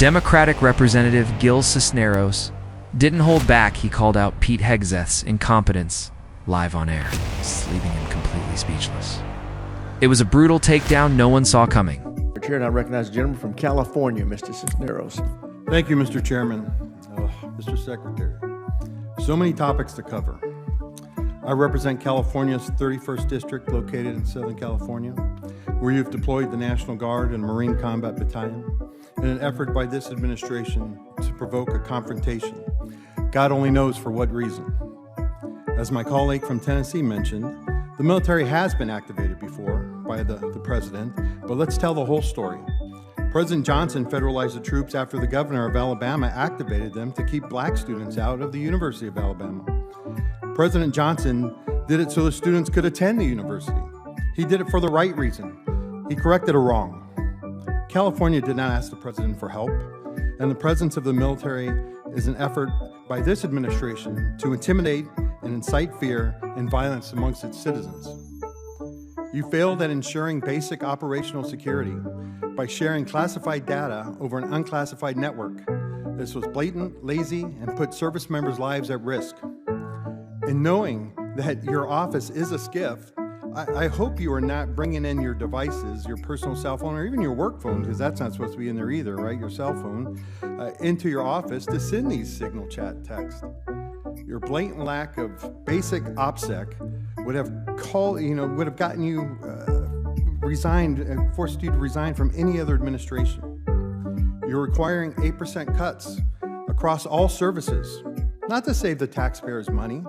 Democratic Representative Gil Cisneros didn't hold back. He called out Pete Hegseth's incompetence live on air, leaving him completely speechless. It was a brutal takedown no one saw coming. Mr. Chair, and I recognize the gentleman from California, Mr. Cisneros. Thank you, Mr. Chairman. Mr. Secretary, so many topics to cover. I represent California's 31st District, located in Southern California, where you've deployed the National Guard and Marine Combat Battalion in an effort by this administration to provoke a confrontation. God only knows for what reason. As my colleague from Tennessee mentioned, the military has been activated before by the president, but let's tell the whole story. President Johnson federalized the troops after the governor of Alabama activated them to keep black students out of the University of Alabama. President Johnson did it so the students could attend the university. He did it for the right reason. He corrected a wrong. California did not ask the president for help, and the presence of the military is an effort by this administration to intimidate and incite fear and violence amongst its citizens. You failed at ensuring basic operational security by sharing classified data over an unclassified network. This was blatant, lazy, and put service members' lives at risk. In knowing that your office is a SCIF, I hope you are not bringing in your devices, your personal cell phone, or even your work phone, because that's not supposed to be in there either, right? Your cell phone, into your office to send these signal chat texts. Your blatant lack of basic OPSEC would have gotten you resigned, forced you to resign from any other administration. You're requiring 8% cuts across all services, not to save the taxpayers money,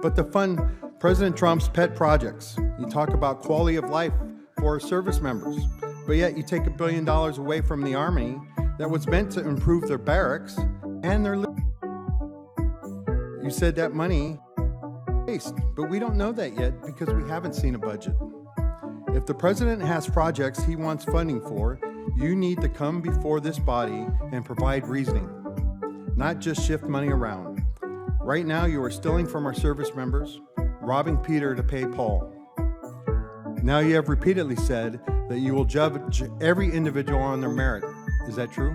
but to fund President Trump's pet projects. You talk about quality of life for service members, but yet you take $1 billion away from the Army that was meant to improve their barracks and their You said that money waste, but we don't know that yet because we haven't seen a budget. If the president has projects he wants funding for, you need to come before this body and provide reasoning, not just shift money around. Right now, you are stealing from our service members, robbing Peter to pay Paul. Now you have repeatedly said that you will judge every individual on their merit. Is that true?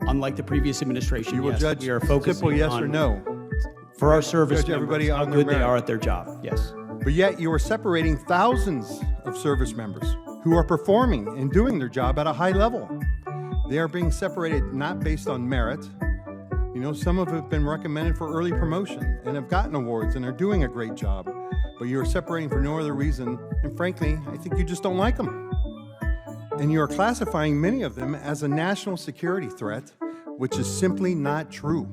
Unlike the previous administration, You will yes, judge we are focusing simple yes on, or no. for our service Judge everybody members, how on their good they merit. are at their job, yes. But yet you are separating thousands of service members who are performing and doing their job at a high level. They are being separated not based on merit. You know, some of them have been recommended for early promotion and have gotten awards and are doing a great job. But you are separating for no other reason, and frankly, I think you just don't like them. And you are classifying many of them as a national security threat, which is simply not true.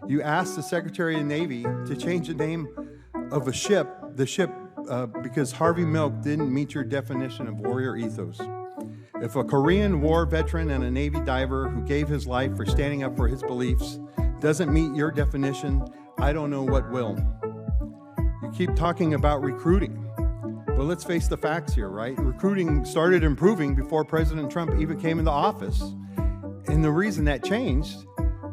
You asked the Secretary of the Navy to change the name of the ship, because Harvey Milk didn't meet your definition of warrior ethos. If a Korean War veteran and a Navy diver who gave his life for standing up for his beliefs doesn't meet your definition, I don't know what will. You keep talking about recruiting. Well, let's face the facts here, right? Recruiting started improving before President Trump even came into office. And the reason that changed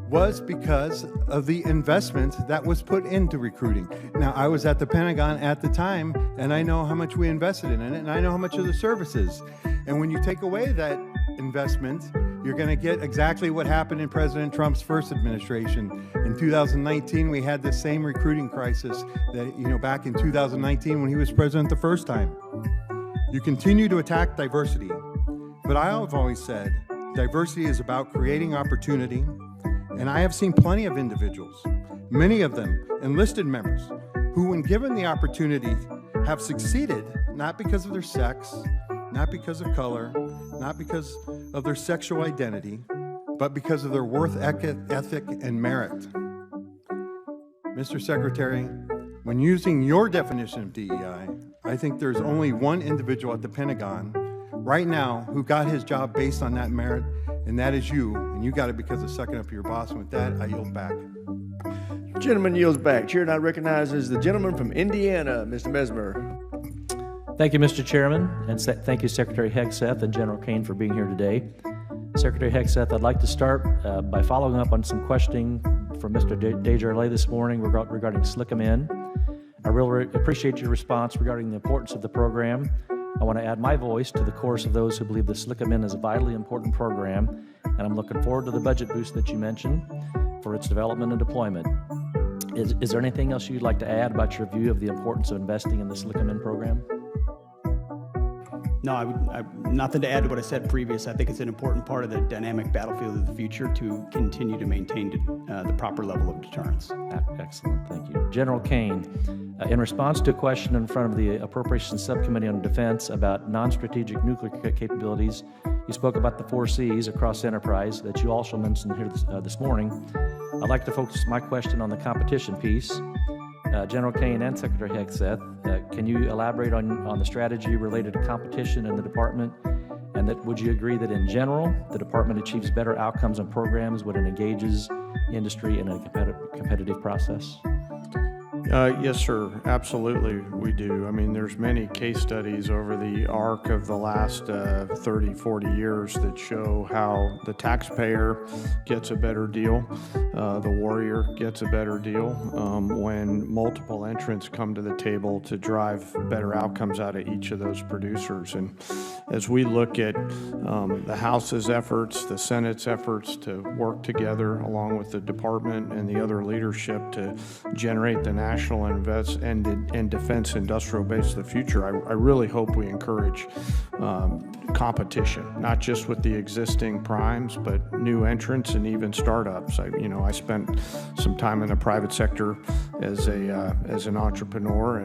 was because of the investment that was put into recruiting. Now, I was at the Pentagon at the time, and I know how much we invested in it, and I know how much of the services. And when you take away that investment, you're going to get exactly what happened in President Trump's first administration. In 2019, we had the same recruiting crisis that, back in 2019 when he was president the first time. You continue to attack diversity, but I have always said diversity is about creating opportunity, and I have seen plenty of individuals, many of them enlisted members, who when given the opportunity have succeeded, not because of their sex, not because of color, not because of their sexual identity, but because of their work ethic and merit. Mr. Secretary, when using your definition of DEI, I think there's only one individual at the Pentagon right now who got his job based on that merit, and that is you, and you got it because of sucking up to your boss. And with that, I yield back. Gentleman yields back. Chair now recognizes the gentleman from Indiana, Mr. Mesmer. Thank you, Mr. Chairman, and thank you, Secretary Hegseth and General Kane, for being here today. Secretary Hegseth, I'd like to start by following up on some questioning from Mr. Desjardins this morning regarding Slickum Inn. I really appreciate your response regarding the importance of the program. I want to add my voice to the chorus of those who believe the SLCM is a vitally important program, and I'm looking forward to the budget boost that you mentioned for its development and deployment. Is there anything else you'd like to add about your view of the importance of investing in the SLCM program? No, nothing to add to what I said previous. I think it's an important part of the dynamic battlefield of the future to continue to maintain the proper level of deterrence. Excellent, thank you. General Kane, in response to a question in front of the Appropriations Subcommittee on Defense about non-strategic nuclear capabilities, you spoke about the 4 Cs across enterprise that you also mentioned here this morning. I'd like to focus my question on the competition piece. General Kane and Secretary Hegseth, can you elaborate on the strategy related to competition in the department? And that would you agree that in general, the department achieves better outcomes on programs when it engages industry in a competitive process? Yes, sir. Absolutely, we do. I mean, there's many case studies over the arc of the last 30, 40 years that show how the taxpayer gets a better deal, the warrior gets a better deal when multiple entrants come to the table to drive better outcomes out of each of those producers. And as we look at the House's efforts, the Senate's efforts to work together along with the department and the other leadership to generate the national and defense industrial base of the future, I really hope we encourage competition, not just with the existing primes, but new entrants and even startups. I spent some time in the private sector as an entrepreneur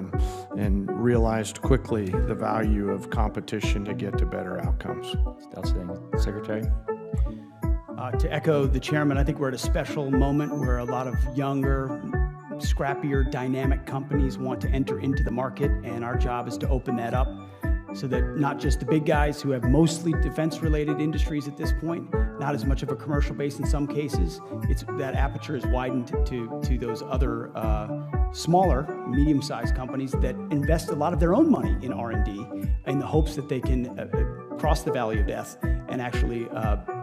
and realized quickly the value of competition to get to better outcomes. Outstanding. Secretary? To echo the chairman, I think we're at a special moment where a lot of younger, scrappier, dynamic companies want to enter into the market, and our job is to open that up so that not just the big guys who have mostly defense-related industries at this point, not as much of a commercial base in some cases, that aperture is widened to those other smaller, medium-sized companies that invest a lot of their own money in R&D in the hopes that they can cross the valley of death and actually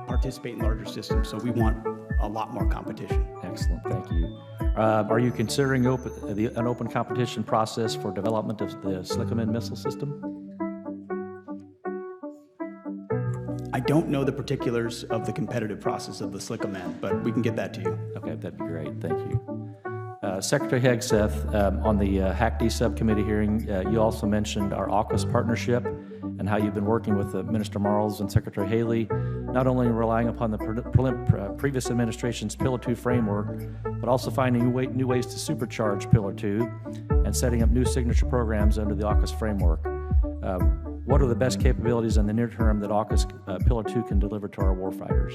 participate in larger systems. So we want a lot more competition. Excellent, thank you. Are you considering an open competition process for development of the SLCM missile system? I don't know the particulars of the competitive process of the SLCM, but we can get that to you. Okay, that'd be great, thank you. Secretary Hegseth, on the HACD subcommittee hearing, you also mentioned our AUKUS partnership and how you've been working with Minister Marles and Secretary Haley, not only relying upon the previous administration's Pillar 2 framework, but also finding new ways to supercharge Pillar 2 and setting up new signature programs under the AUKUS framework. What are the best capabilities in the near term that AUKUS Pillar 2 can deliver to our warfighters?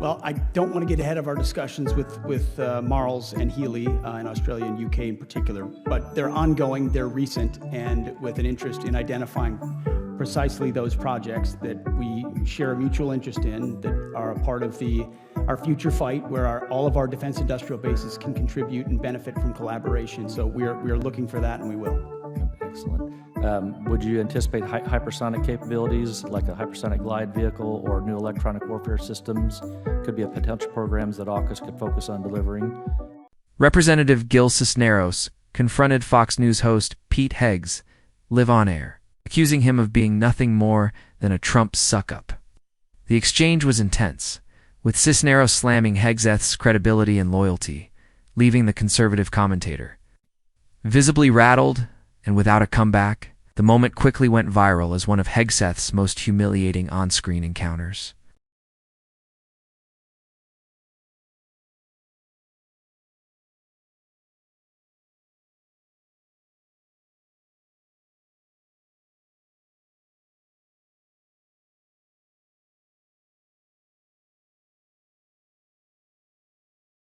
Well, I don't want to get ahead of our discussions with Marles and Healy in Australia and UK in particular, but they're ongoing, they're recent, and with an interest in identifying precisely those projects that we share a mutual interest in, that are a part of our future fight, where all of our defense industrial bases can contribute and benefit from collaboration. So we are looking for that, and we will. Excellent. Would you anticipate hypersonic capabilities like a hypersonic glide vehicle or new electronic warfare systems could be a potential programs that AUKUS could focus on delivering? Representative Gil Cisneros confronted Fox News host Pete Hegseth live on air, accusing him of being nothing more than a Trump suck-up. The exchange was intense, with Cisneros slamming Hegseth's credibility and loyalty, leaving the conservative commentator visibly rattled and without a comeback. The moment quickly went viral as one of Hegseth's most humiliating on-screen encounters.